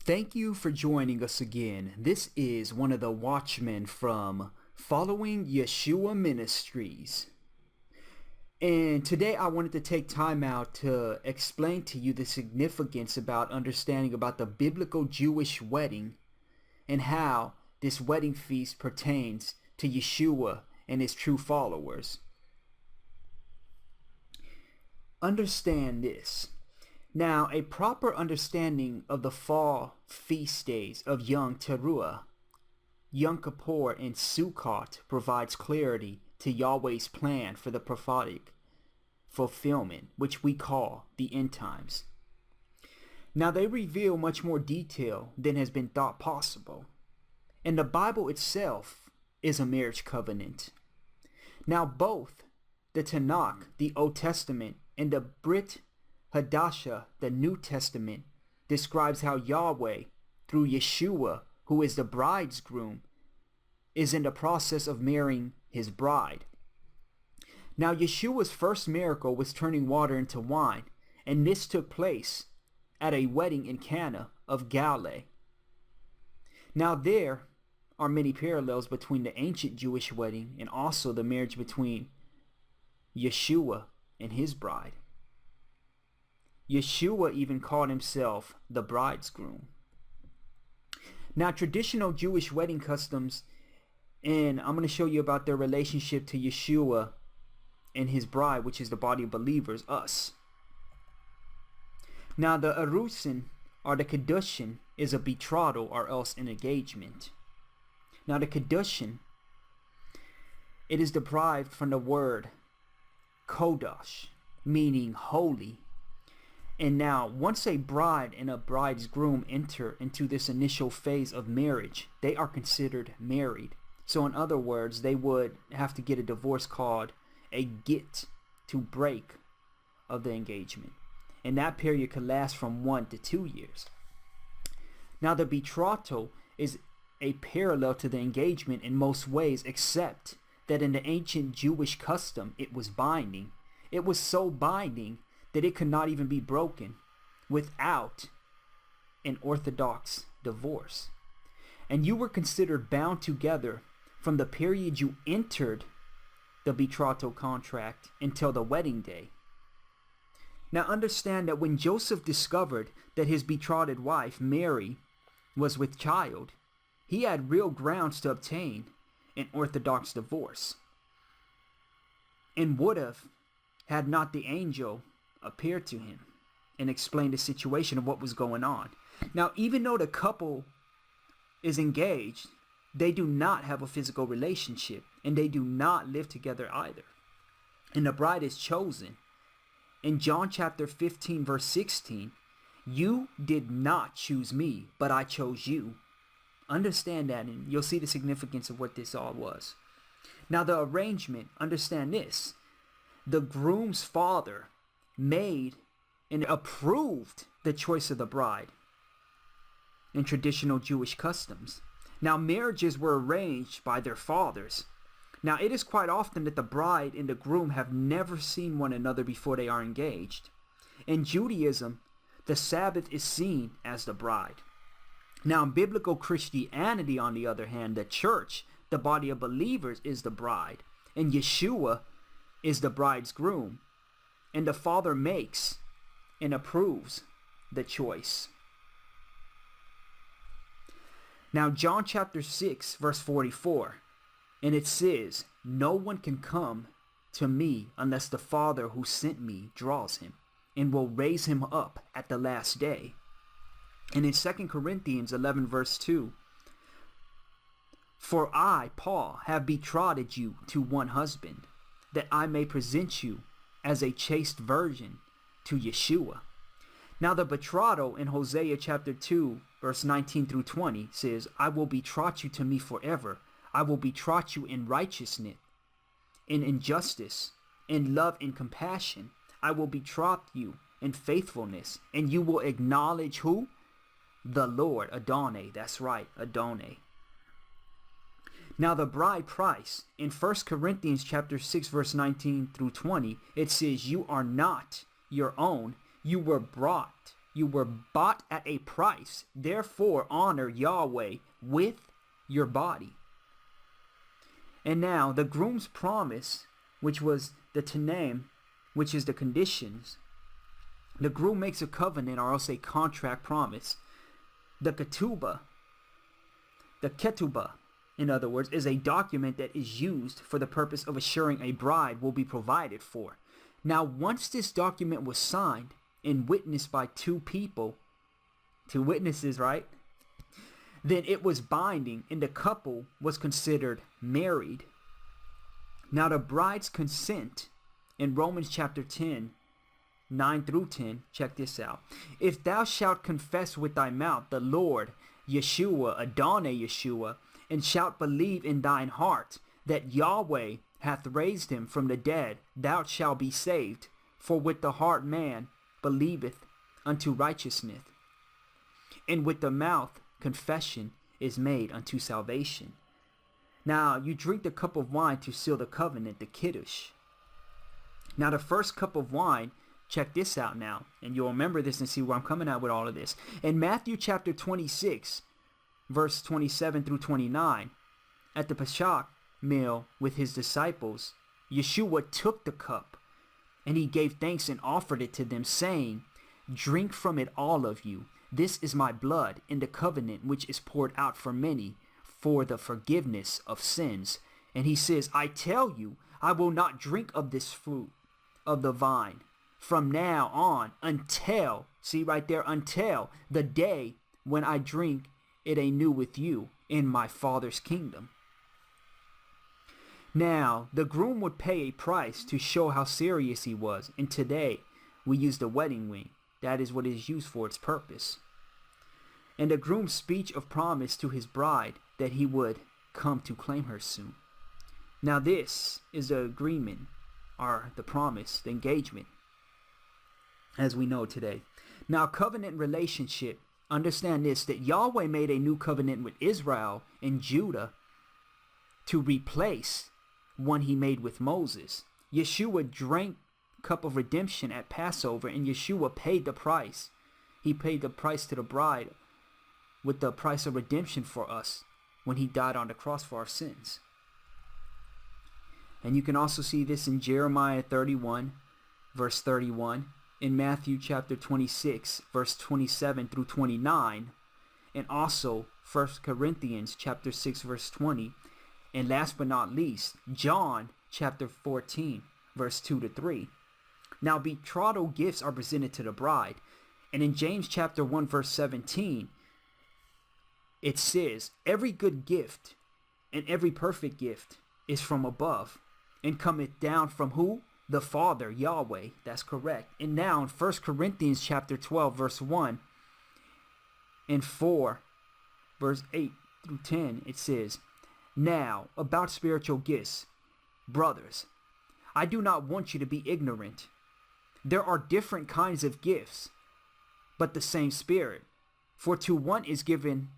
Thank you for joining us again. This is one of the watchmen from Following Yeshua Ministries. And today I wanted to take time out to explain to you the significance about understanding about the biblical Jewish wedding and how this wedding feast pertains to Yeshua and his true followers. Understand this. Now, a proper understanding of the fall feast days of Yom Teruah, Yom Kippur, and Sukkot provides clarity to Yahweh's plan for the prophetic fulfillment, which we call the end times. Now, they reveal much more detail than has been thought possible, and the Bible itself is a marriage covenant. Now, both the Tanakh, the Old Testament, and the Brit Hadashah, the New Testament, describes how Yahweh, through Yeshua, who is the bridegroom, is in the process of marrying his bride. Now, Yeshua's first miracle was turning water into wine, and this took place at a wedding in Cana of Galilee. Now, there are many parallels between the ancient Jewish wedding and also the marriage between Yeshua and his bride. Yeshua even called himself the bridegroom. Now, traditional Jewish wedding customs, and I'm going to show you about their relationship to Yeshua and his bride, which is the body of believers, us. Now, the Arusin, or the Kedushin, is a betrothal or else an engagement. Now, the Kedushin, it is derived from the word Kodash, meaning holy. And now, once a bride and a bridegroom enter into this initial phase of marriage, they are considered married. So in other words, they would have to get a divorce called a get to break of the engagement. And that period could last from 1 to 2 years. Now, the betrothal is a parallel to the engagement in most ways, except that in the ancient Jewish custom, it was binding. It was so binding that it could not even be broken without an orthodox divorce. And you were considered bound together from the period you entered the betrothal contract until the wedding day. Now, understand that when Joseph discovered that his betrothed wife, Mary, was with child, he had real grounds to obtain an orthodox divorce, and would have had not the angel appeared to him and explained the situation of what was going on. Now, even though the couple is engaged, they do not have a physical relationship, and they do not live together either. And the bride is chosen. In John chapter 15, verse 16, "You did not choose me, but I chose you." Understand that, and you'll see the significance of what this all was. Now, the arrangement, understand this. The groom's father made and approved the choice of the bride in traditional Jewish customs. Now, marriages were arranged by their fathers. Now, it is quite often that the bride and the groom have never seen one another before they are engaged. In Judaism, the Sabbath is seen as the bride. Now, in biblical Christianity, on the other hand, the church, the body of believers, is the bride, and Yeshua is the bridegroom. And the Father makes and approves the choice. Now, John chapter 6, verse 44, and it says, "No one can come to me unless the Father who sent me draws him, and will raise him up at the last day." And in 2 Corinthians 11, verse 2, "For I, Paul, have betrothed you to one husband, that I may present you as a chaste virgin to Yeshua." Now, the betrothal in Hosea chapter 2, verse 19 through 20 says, "I will betroth you to me forever. I will betroth you in righteousness, in justice, in love and compassion. I will betroth you in faithfulness, and you will acknowledge" who? The Lord, Adonai. That's right, Adonai. Now, the bride price in 1 Corinthians chapter 6, verse 19 through 20, it says, "You are not your own. You were bought You were bought at a price. Therefore, honor Yahweh with your body. And now, the groom's promise, which was the Tanaim, which is the conditions. The groom makes a covenant, or else a contract promise. The ketubah, in other words, is a document that is used for the purpose of assuring a bride will be provided for. Now, once this document was signed and witnessed by two witnesses, right? Then it was binding and the couple was considered married. Now, the bride's consent in Romans chapter 10, 9 through 10, check this out. If thou shalt confess with thy mouth the Lord, Yeshua, Adonai Yeshua, and shalt believe in thine heart that Yahweh hath raised him from the dead, thou shalt be saved. For with the heart man believeth unto righteousness, and with the mouth confession is made unto salvation. Now you drink the cup of wine to seal the covenant, the kiddush. Now the first cup of wine, check this out now, and you'll remember this and see where I'm coming at with all of this. In Matthew chapter 26, verse 27 through 29, at the Pesach meal with his disciples, Yeshua took the cup, and he gave thanks and offered it to them, saying, drink from it, all of you. This is my blood in the covenant, which is poured out for many for the forgiveness of sins. And he says, I tell you, I will not drink of this fruit of the vine from now on until, see right there, until the day when I drink it anew with you in my Father's kingdom. Now, the groom would pay a price to show how serious he was. And today, we use the wedding ring. That is what it is used for, its purpose. And the groom's speech of promise to his bride that he would come to claim her soon. Now, this is the agreement, or the promise, the engagement, as we know today. Now, covenant relationship. Understand this, that Yahweh made a new covenant with Israel and Judah to replace one he made with Moses. Yeshua drank cup of redemption at Passover, and Yeshua paid the price. He paid the price to the bride with the price of redemption for us when he died on the cross for our sins. And you can also see this in Jeremiah 31, verse 31, in Matthew chapter 26, verse 27 through 29, and also 1 Corinthians chapter 6, verse 20, and last but not least, John chapter 14, verse 2 to 3. Now, betrothal gifts are presented to the bride, and in James chapter 1, verse 17, it says, every good gift and every perfect gift is from above, and cometh down from who? The Father, Yahweh. That's correct. And now in 1 Corinthians chapter 12, verse 1 and 4, verse 8 through 10, it says, now about spiritual gifts, brothers, I do not want you to be ignorant. There are different kinds of gifts, but the same Spirit. For to one is given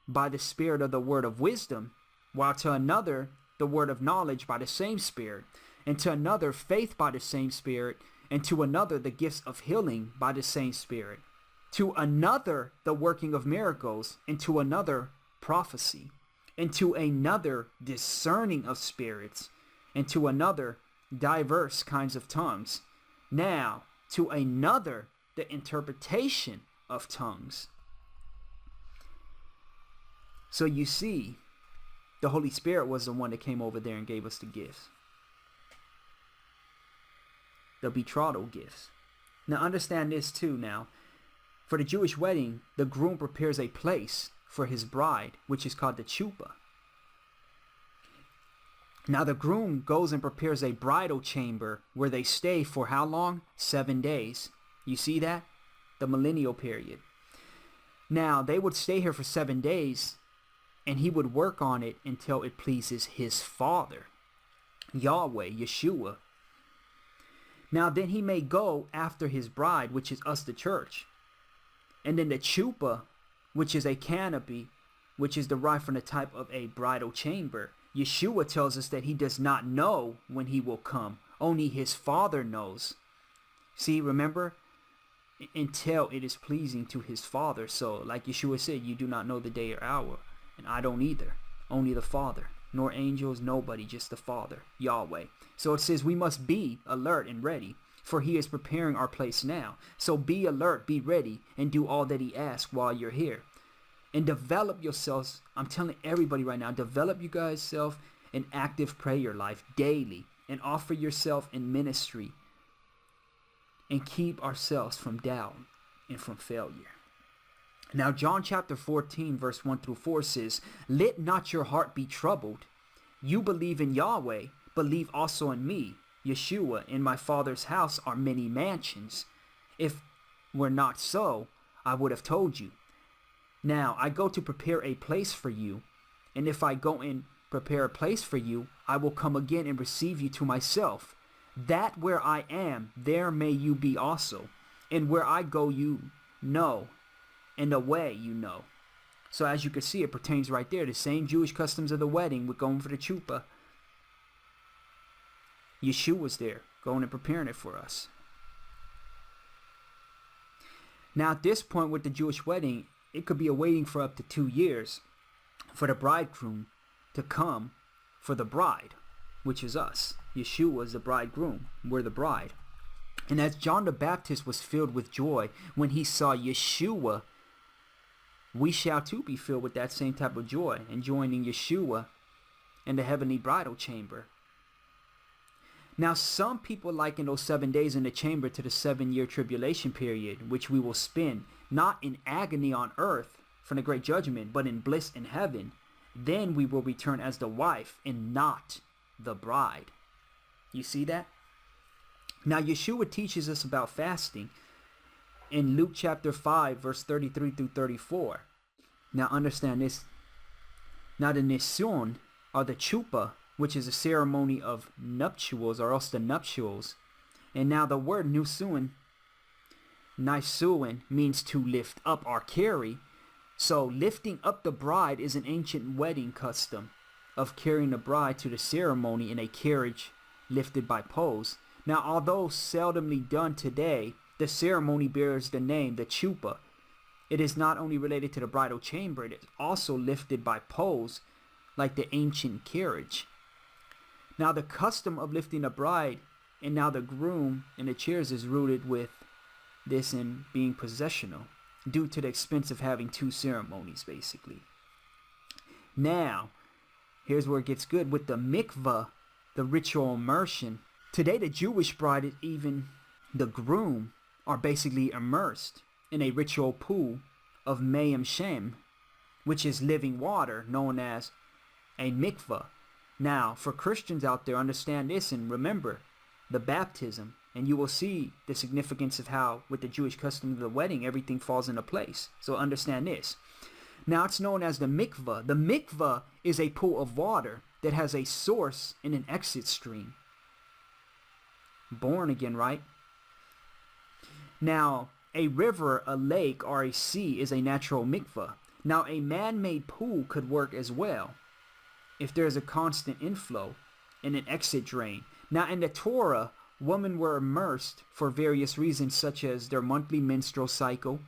by the Spirit of the word of wisdom, while to another the word of knowledge by the same Spirit, and to another faith by the same Spirit, and to another the gifts of healing by the same Spirit, to another the working of miracles, and to another prophecy, and to another discerning of spirits, and to another diverse kinds of tongues. Now, to another the interpretation of tongues. So you see, the Holy Spirit was the one that came over there and gave us the gifts. The betrothal gifts. Now understand this too now. For the Jewish wedding, the groom prepares a place for his bride, which is called the chuppah. Now the groom goes and prepares a bridal chamber where they stay for how long? 7 days. You see that? The millennial period. Now they would stay here for 7 days, and he would work on it until it pleases his Father, Yahweh, Yeshua. Now then he may go after his bride, which is us, the church. And then the chuppah, which is a canopy, which is derived from the type of a bridal chamber. Yeshua tells us that he does not know when he will come. Only his Father knows. See, remember? until it is pleasing to his Father. So like Yeshua said, you do not know the day or hour, and I don't either. Only the Father, nor angels, nobody, just the Father, Yahweh. So it says we must be alert and ready, for he is preparing our place now. So be alert, be ready, and do all that he asks while you're here. And develop yourselves. I'm telling everybody right now, develop you guys self an active prayer life daily, and offer yourself in ministry, and keep ourselves from doubt and from failure. Now John chapter 14 verse 1 through 4 says, let not your heart be troubled. You believe in Yahweh, believe also in me. Yeshua, in my Father's house are many mansions. If were not so, I would have told you. Now I go to prepare a place for you, and if I go and prepare a place for you, I will come again and receive you to myself, that where I am, there may you be also. And where I go, you know, and the way you know. So as you can see, it pertains right there. The same Jewish customs of the wedding with going for the chuppah. Yeshua was there, going and preparing it for us. Now at this point with the Jewish wedding, it could be a waiting for up to 2 years for the bridegroom to come for the bride, which is us. Yeshua is the bridegroom. We're the bride. And as John the Baptist was filled with joy when he saw Yeshua, we shall too be filled with that same type of joy and joining Yeshua in the heavenly bridal chamber. Now some people liken those 7 days in the chamber to the 7-year tribulation period, which we will spend not in agony on earth from the great judgment, but in bliss in heaven. Then we will return as the wife and not the bride. You see that? Now Yeshua teaches us about fasting in Luke chapter 5 verse 33 through 34. Now understand this. Now the Nisun, or the chuppah, which is a ceremony of nuptials, or else the nuptials. And now the word Nisuin, means to lift up or carry. So lifting up the bride is an ancient wedding custom of carrying the bride to the ceremony in a carriage lifted by poles. Now although seldomly done today, the ceremony bears the name, the chuppah. It is not only related to the bridal chamber, it is also lifted by poles like the ancient carriage. Now the custom of lifting the bride and now the groom in the chairs is rooted with this in being possessional, due to the expense of having 2 ceremonies basically. Now, here's where it gets good with the mikvah, the ritual immersion. Today the Jewish bride and even the groom are basically immersed in a ritual pool of mayim shem, which is living water, known as a mikvah. Now, for Christians out there, understand this and remember the baptism, and you will see the significance of how, with the Jewish custom of the wedding, everything falls into place. So understand this. Now, it's known as the mikvah. The mikvah is a pool of water that has a source and an exit stream. Born again, right? Now, a river, a lake, or a sea is a natural mikvah. Now, a man-made pool could work as well if there is a constant inflow and an exit drain. Now in the Torah, women were immersed for various reasons, such as their monthly menstrual cycle.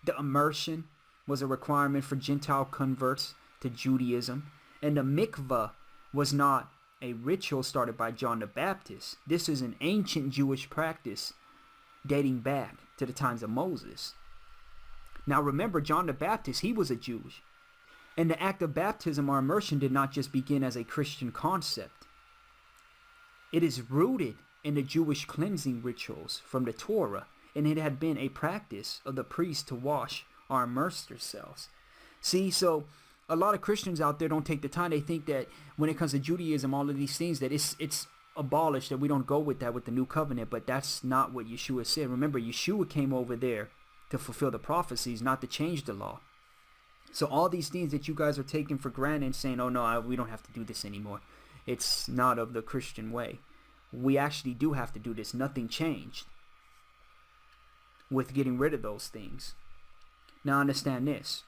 The immersion was a requirement for Gentile converts to Judaism. And the mikvah was not a ritual started by John the Baptist. This is an ancient Jewish practice dating back to the times of Moses. Now remember, John the Baptist, he was a Jew. And the act of baptism or immersion did not just begin as a Christian concept. It is rooted in the Jewish cleansing rituals from the Torah, and it had been a practice of the priests to wash or immerse themselves. See, so a lot of Christians out there don't take the time. They think that when it comes to Judaism, all of these things, that it's abolished, that we don't go with that with the new covenant, but that's not what Yeshua said. Remember, Yeshua came over there to fulfill the prophecies, not to change the law. So all these things that you guys are taking for granted and saying, oh no, we don't have to do this anymore. It's not of the Christian way. We actually do have to do this. Nothing changed with getting rid of those things. Now understand this.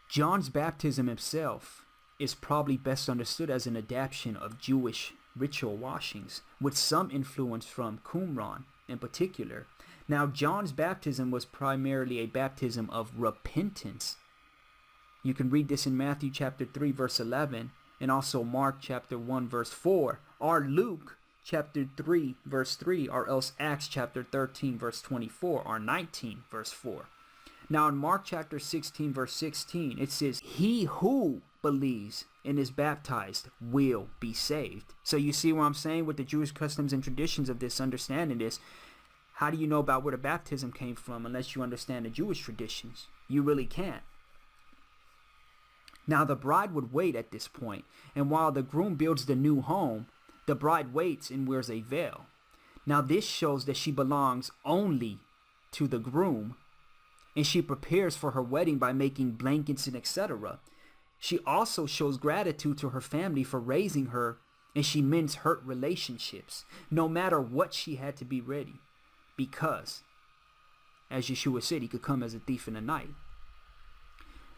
John's baptism himself is probably best understood as an adaptation of Jewish ritual washings with some influence from Qumran in particular. Now, John's baptism was primarily a baptism of repentance. You can read this in Matthew chapter 3, verse 11, and also Mark chapter 1, verse 4, or Luke chapter 3, verse 3, or else Acts chapter 13, verse 24, or 19, verse 4. Now, in Mark chapter 16, verse 16, it says, he who believes and is baptized will be saved. So you see what I'm saying with the Jewish customs and traditions of this, understanding this. How do you know about where the baptism came from unless you understand the Jewish traditions? You really can't. Now, the bride would wait at this point, and while the groom builds the new home, the bride waits and wears a veil. Now, this shows that she belongs only to the groom, and she prepares for her wedding by making blankets and etc. She also shows gratitude to her family for raising her, and she mends hurt relationships, no matter what. She had to be ready, because, as Yeshua said, he could come as a thief in the night.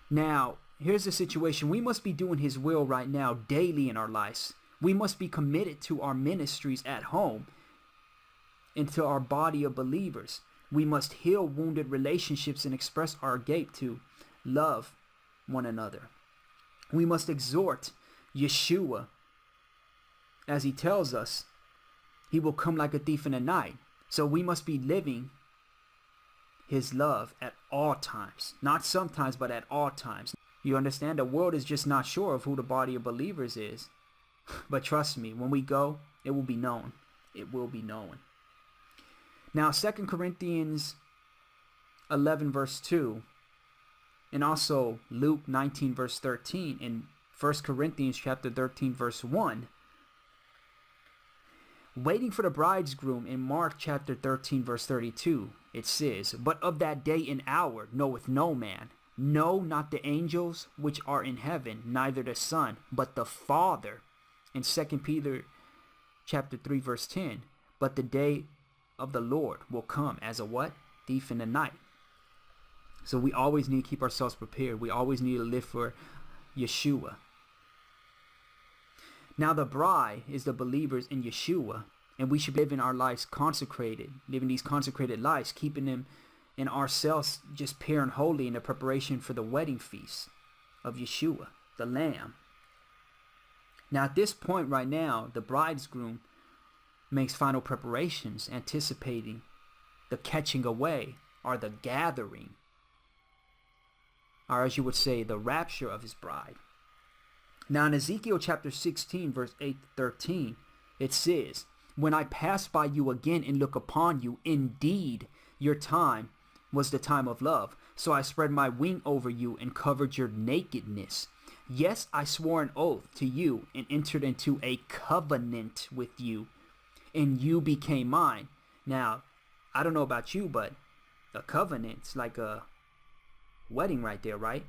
Now, here's the situation. We must be doing his will right now daily in our lives. We must be committed to our ministries at home and to our body of believers. We must heal wounded relationships and express our gate to love one another. We must exhort Yeshua, as he tells us, he will come like a thief in the night. So we must be living his love at all times. Not sometimes, but at all times. You understand? The world is just not sure of who the body of believers is. But trust me, when we go, it will be known. It will be known. Now, 2 Corinthians 11, verse 2, and also Luke 19, verse 13, and 1 Corinthians chapter 13, verse 1. Waiting for the bridegroom in Mark chapter 13, verse 32, it says, but of that day and hour knoweth no man, no, not the angels which are in heaven, neither the Son, but the Father. In 2 Peter chapter 3, verse 10, but the day of the Lord will come as a what? Thief in the night. So we always need to keep ourselves prepared. We always need to live for Yeshua. Now the bride is the believers in Yeshua, and we should live in our lives consecrated, living these consecrated lives, keeping them in ourselves just pure and holy in the preparation for the wedding feast of Yeshua, the Lamb. Now at this point right now, the bridegroom makes final preparations, anticipating the catching away, or the gathering, or as you would say, the rapture of his bride. Now in Ezekiel chapter 16, verse 8 to 13, it says, when I pass by you again and look upon you, indeed your time was the time of love. So I spread my wing over you and covered your nakedness. Yes, I swore an oath to you and entered into a covenant with you, and you became mine. Now, I don't know about you, but a covenant's like a wedding right there, right?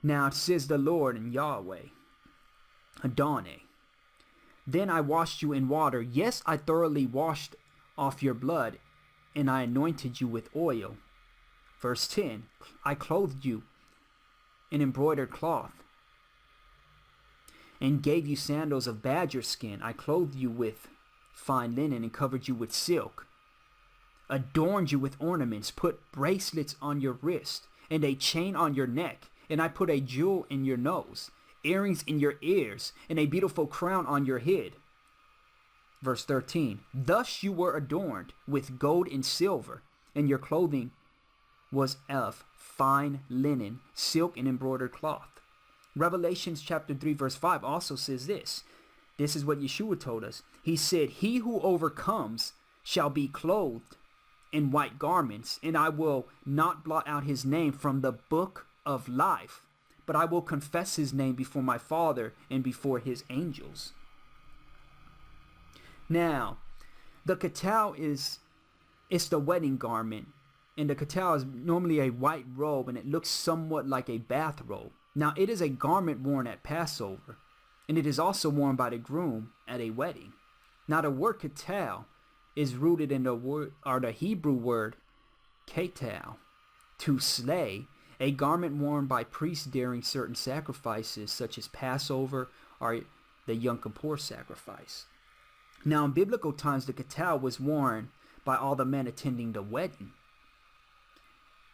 Now, says the Lord and Yahweh, Adonai, then I washed you in water. Yes, I thoroughly washed off your blood, and I anointed you with oil. Verse 10, I clothed you in embroidered cloth, and gave you sandals of badger skin. I clothed you with fine linen and covered you with silk, adorned you with ornaments, put bracelets on your wrist, and a chain on your neck, and I put a jewel in your nose, earrings in your ears, and a beautiful crown on your head. Verse 13, thus you were adorned with gold and silver, and your clothing was of fine linen, silk, and embroidered cloth. Revelations chapter 3, verse 5 also says this. This is what Yeshua told us. He said, he who overcomes shall be clothed in white garments, and I will not blot out his name from the book of life, but I will confess his name before my Father and before his angels. Now, the katao it's the wedding garment, and the katao is normally a white robe, and it looks somewhat like a bathrobe. Now, it is a garment worn at Passover, and it is also worn by the groom at a wedding. Now, the word katao is rooted in the word, or the Hebrew word katal, to slay, a garment worn by priests during certain sacrifices such as Passover or the Yom Kippur sacrifice. Now in biblical times, the katao was worn by all the men attending the wedding.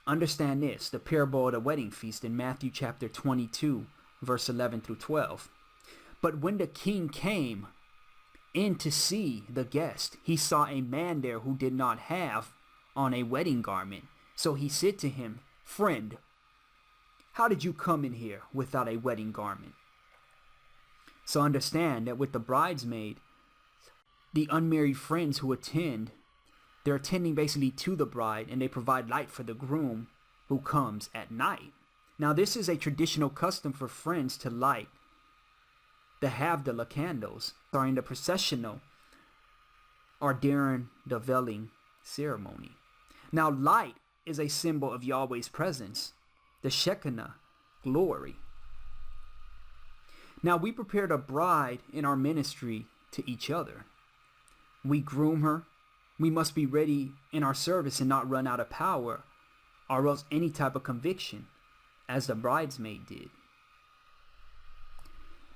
Understand this, the parable of the wedding feast in Matthew chapter 22, verse 11 through 12. But when the king came in to see the guest, he saw a man there who did not have on a wedding garment. So he said to him, Friend, how did you come in here without a wedding garment? So understand that with the bridesmaid, the unmarried friends who attend, they're attending basically to the bride, and they provide light for the groom who comes at night. Now this is a traditional custom for friends to light the Havdalah candles during the processional or during the veiling ceremony. Now light is a symbol of Yahweh's presence, the Shekinah glory. Now we prepare the bride in our ministry to each other. We groom her. We must be ready in our service and not run out of power or else any type of conviction, as the bridesmaid did.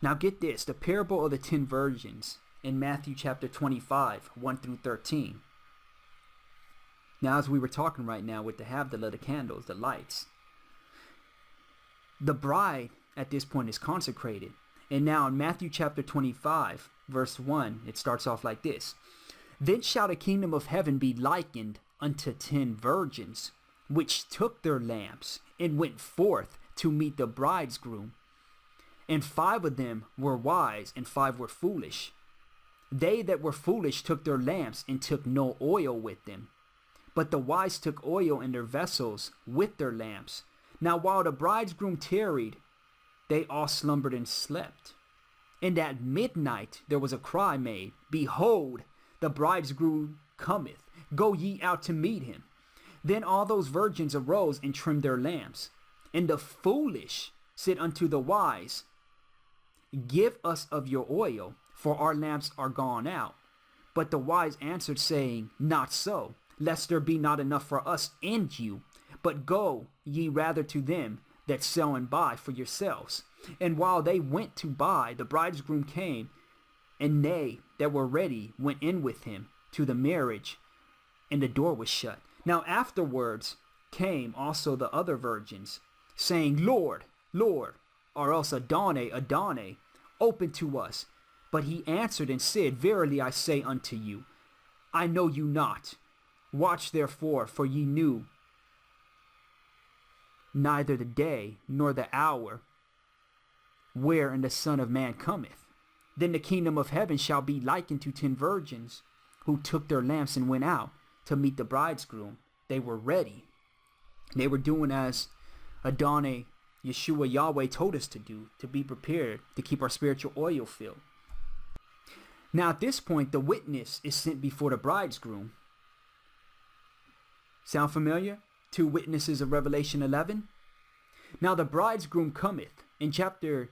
Now get this, the parable of the 10 virgins in Matthew chapter 25, 1 through 13. Now as we were talking right now with the Havdalah, the candles, the lights, the bride at this point is consecrated. And now in Matthew chapter 25, verse 1, it starts off like this. Then shall the kingdom of heaven be likened unto 10 virgins, which took their lamps and went forth to meet the bridegroom. And 5 of them were wise, and 5 were foolish. They that were foolish took their lamps and took no oil with them. But the wise took oil in their vessels with their lamps. Now while the bridegroom tarried, they all slumbered and slept. And at midnight there was a cry made, Behold, the bridegroom cometh, go ye out to meet him. Then all those virgins arose and trimmed their lamps. And the foolish said unto the wise, Give us of your oil, for our lamps are gone out. But the wise answered, saying, Not so, lest there be not enough for us and you. But go ye rather to them that sell and buy for yourselves. And while they went to buy, the bridegroom came, and they that were ready went in with him to the marriage, and the door was shut. Now afterwards came also the other virgins, saying, Lord, Lord, or else Adonai, Adonai, open to us. But he answered and said, Verily I say unto you, I know you not. Watch therefore, for ye knew neither the day nor the hour wherein the Son of Man cometh. Then the kingdom of heaven shall be likened to 10 virgins, who took their lamps and went out to meet the bridegroom. They were ready. They were doing as Adonai, Yeshua, Yahweh told us to do, to be prepared, to keep our spiritual oil filled. Now at this point, the witness is sent before the bridegroom. Sound familiar? 2 witnesses of Revelation 11. Now the bridegroom cometh. In chapter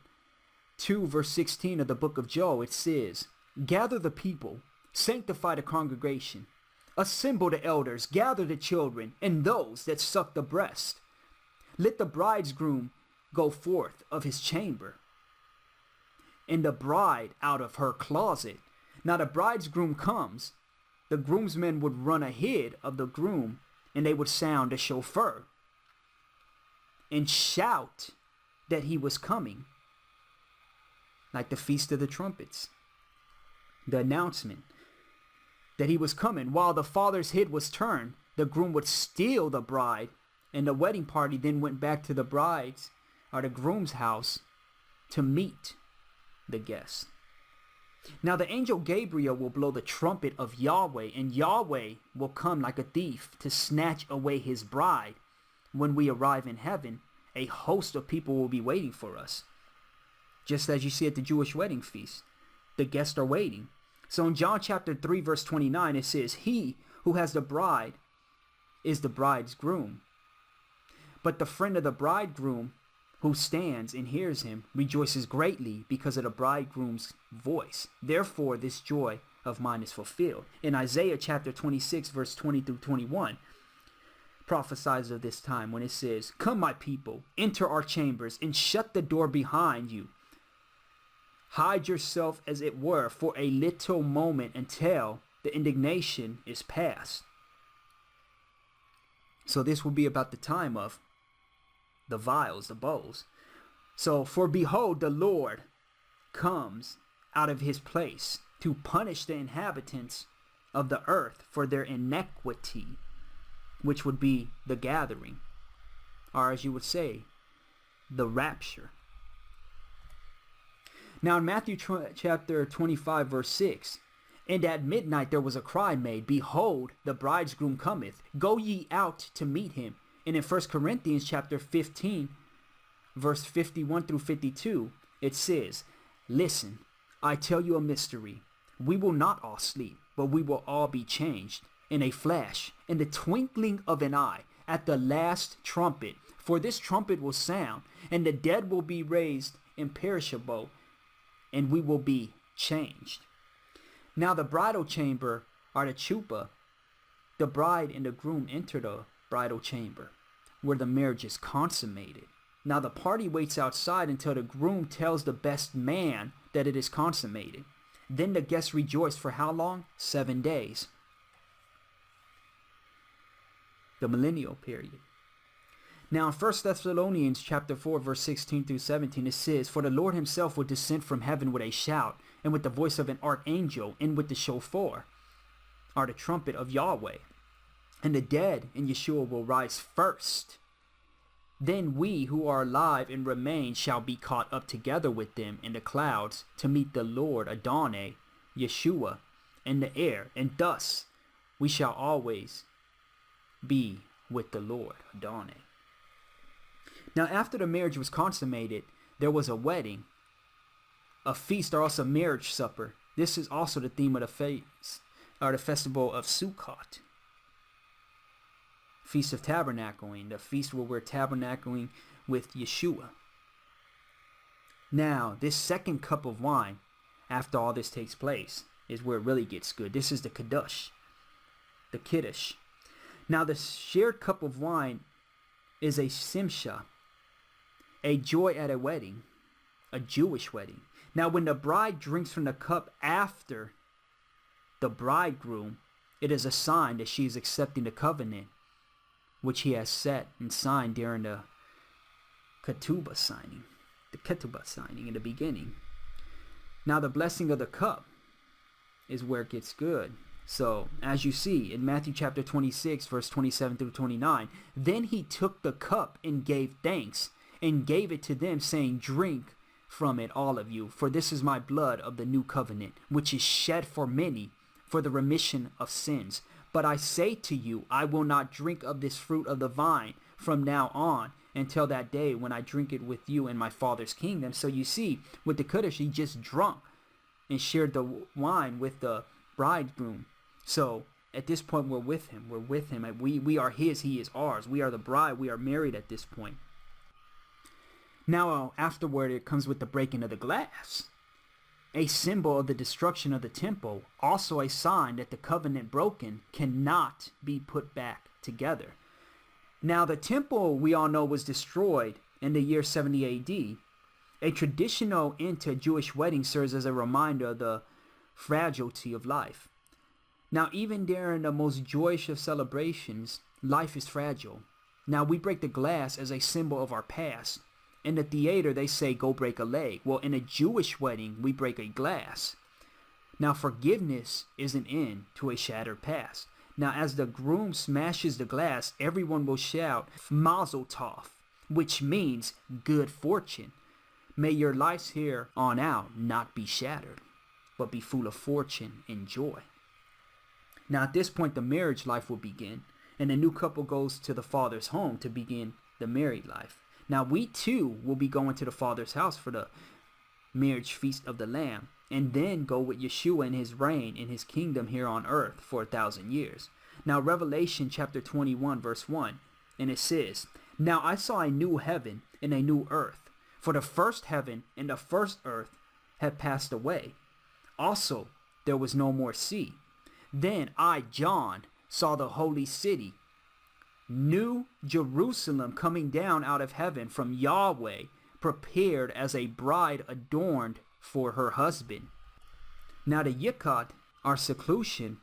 2, verse 16 of the book of Joel, it says, Gather the people, sanctify the congregation, assemble the elders, gather the children, and those that suck the breast. Let the bridegroom go forth of his chamber, and the bride out of her closet. Now the bridegroom comes, the groomsmen would run ahead of the groom, and they would sound the shofar and shout that he was coming, like the Feast of the Trumpets, the announcement that he was coming. While the father's head was turned, the groom would steal the bride, and the wedding party then went back to the bride's or the groom's house to meet the guests. Now the angel Gabriel will blow the trumpet of Yahweh, and Yahweh will come like a thief to snatch away his bride. When we arrive in heaven, a host of people will be waiting for us. Just as you see at the Jewish wedding feast, the guests are waiting. So in John chapter 3, verse 29, it says, He who has the bride is the bride's groom. But the friend of the bridegroom who stands and hears him rejoices greatly because of the bridegroom's voice. Therefore, this joy of mine is fulfilled. In Isaiah chapter 26, verse 20 through 21, prophesies of this time when it says, Come, my people, enter our chambers and shut the door behind you. Hide yourself as it were for a little moment until the indignation is past. So this will be about the time of the vials, the bowls. So, for behold, the Lord comes out of his place to punish the inhabitants of the earth for their iniquity, which would be the gathering, or as you would say, the rapture. Now in Matthew chapter 25, verse 6, and at midnight there was a cry made, behold, the bridegroom cometh, go ye out to meet him. And in 1 Corinthians chapter 15, verse 51 through 52, it says, listen, I tell you a mystery. We will not all sleep, but we will all be changed in a flash, in the twinkling of an eye, at the last trumpet. For this trumpet will sound, and the dead will be raised imperishable, and we will be changed. Now the bridal chamber, or the chuppah, the bride and the groom enter the bridal chamber, where the marriage is consummated. Now the party waits outside until the groom tells the best man that it is consummated. Then the guests rejoice for how long? 7 days. The millennial period. Now in 1 Thessalonians chapter 4, verse 16 through 17, it says, for the Lord himself will descend from heaven with a shout, and with the voice of an archangel, and with the shofar, or the trumpet of Yahweh. And the dead in Yeshua will rise first. Then we who are alive and remain shall be caught up together with them in the clouds to meet the Lord Adonai, Yeshua, in the air. And thus we shall always be with the Lord Adonai. Now after the marriage was consummated, there was a wedding, a feast, or also marriage supper. This is also the theme of the feast, or the festival of Sukkot. Feast of Tabernacling, the feast where we're tabernacling with Yeshua. Now, this second cup of wine, after all this takes place, is where it really gets good. This is the Kiddush, the Kiddush. Now, the shared cup of wine is a simcha, a joy at a wedding, a Jewish wedding. Now, when the bride drinks from the cup after the bridegroom, it is a sign that she is accepting the covenant which he has set and signed during the ketubah signing in the beginning. Now the blessing of the cup is where it gets good. So as you see in Matthew chapter 26, verse 27 through 29, then he took the cup and gave thanks and gave it to them, saying, drink from it, all of you, for this is my blood of the new covenant, which is shed for many for the remission of sins. But I say to you, I will not drink of this fruit of the vine from now on until that day when I drink it with you in my Father's kingdom. So you see, with the Kiddush, he just drunk and shared the wine with the bridegroom. So at this point, we're with him. We're with him. We are his. He is ours. We are the bride. We are married at this point. Now, afterward, it comes with the breaking of the glass, a symbol of the destruction of the temple, also a sign that the covenant broken cannot be put back together. Now, the temple, we all know, was destroyed in the year 70 AD. A traditional end to a Jewish wedding serves as a reminder of the fragility of life. Now, even during the most joyous of celebrations, life is fragile. Now, we break the glass as a symbol of our past. In the theater, they say, go break a leg. Well, in a Jewish wedding, we break a glass. Now, forgiveness is an end to a shattered past. Now, as the groom smashes the glass, everyone will shout, Mazel Tov, which means good fortune. May your lives here on out not be shattered, but be full of fortune and joy. Now, at this point, the marriage life will begin, and the new couple goes to the father's home to begin the married life. Now, we too will be going to the Father's house for the marriage feast of the Lamb, and then go with Yeshua in his reign in his kingdom here on earth for 1,000 years. Now, Revelation chapter 21, verse 1, and it says, Now I saw a new heaven and a new earth, for the first heaven and the first earth had passed away. Also, there was no more sea. Then I, John, saw the holy city, New Jerusalem, coming down out of heaven from Yahweh, prepared as a bride adorned for her husband. Now the Yikkot, our seclusion,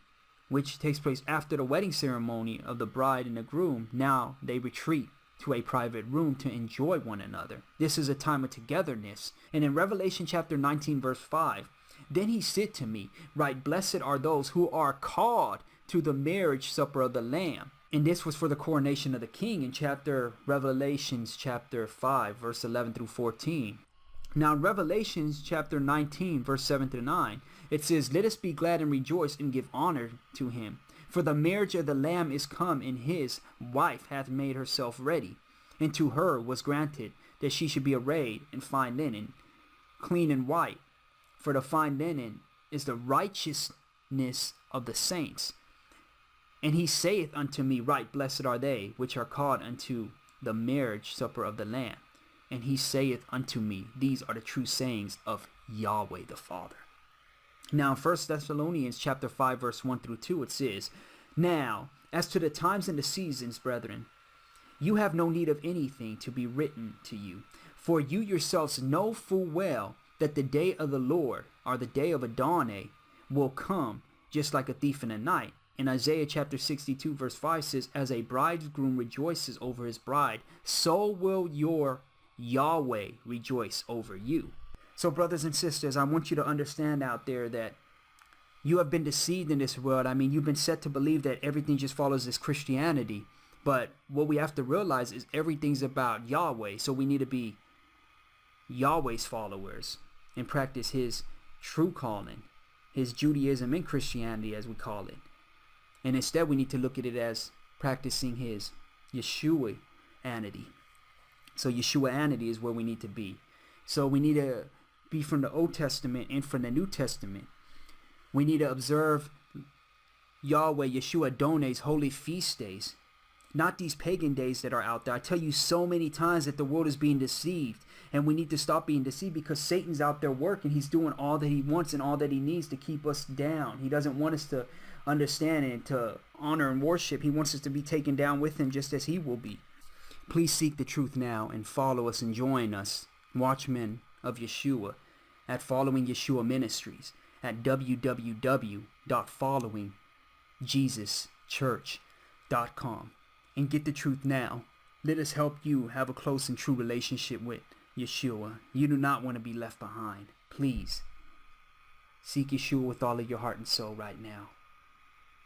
which takes place after the wedding ceremony of the bride and the groom. Now they retreat to a private room to enjoy one another. This is a time of togetherness. And in Revelation chapter 19 verse 5, then he said to me, right, blessed are those who are called to the marriage supper of the Lamb. And this was for the coronation of the king in Revelations chapter 5 verse 11 through 14. Now in Revelations chapter 19 verse 7 through 9, it says, let us be glad and rejoice and give honor to him. For the marriage of the Lamb is come, and his wife hath made herself ready. And to her was granted that she should be arrayed in fine linen, clean and white. For the fine linen is the righteousness of the saints. And he saith unto me, right, blessed are they which are called unto the marriage supper of the Lamb. And he saith unto me, these are the true sayings of Yahweh the Father. Now in 1 Thessalonians chapter 5 verse 1 through 2 it says, now as to the times and the seasons, brethren, you have no need of anything to be written to you. For you yourselves know full well that the day of the Lord, or the day of Adonai, will come just like a thief in the night. And Isaiah chapter 62 verse 5 says, as a bridegroom rejoices over his bride, so will your Yahweh rejoice over you. So brothers and sisters, I want you to understand out there that you have been deceived in this world. I mean, you've been set to believe that everything just follows this Christianity. But what we have to realize is everything's about Yahweh. So we need to be Yahweh's followers and practice his true calling, his Judaism and Christianity as we call it. And instead we need to look at it as practicing his Yeshua-anity. So Yeshua-anity is where we need to be. So we need to be from the Old Testament and from the New Testament. We need to observe Yahweh, Yeshua Adonai's holy feast days, not these pagan days that are out there. I tell you so many times that the world is being deceived, and we need to stop being deceived because Satan's out there working. He's doing all that he wants and all that he needs to keep us down. He doesn't want us to understand and to honor and worship. He wants us to be taken down with him just as he will be. Please seek the truth now and follow us and join us, Watchmen of Yeshua, at Following Yeshua Ministries at www.followingjesuschurch.com, and get the truth now. Let us help you have a close and true relationship with Yeshua. You do not want to be left behind. Please seek Yeshua with all of your heart and soul right now.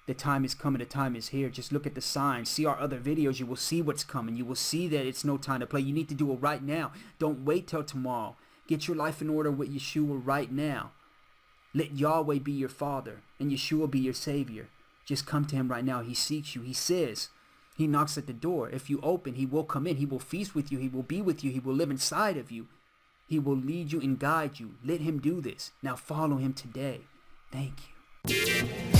The time is coming. The time is here. Just look at the signs. See our other videos. You will see what's coming. You will see that it's no time to play. You need to do it right now. Don't wait till tomorrow. Get your life in order with Yeshua right now. Let Yahweh be your Father and Yeshua be your Savior. Just come to him right now. He seeks you. He says, he knocks at the door. If you open, he will come in. He will feast with you. He will be with you. He will live inside of you. He will lead you and guide you. Let him do this. Now follow him today. Thank you.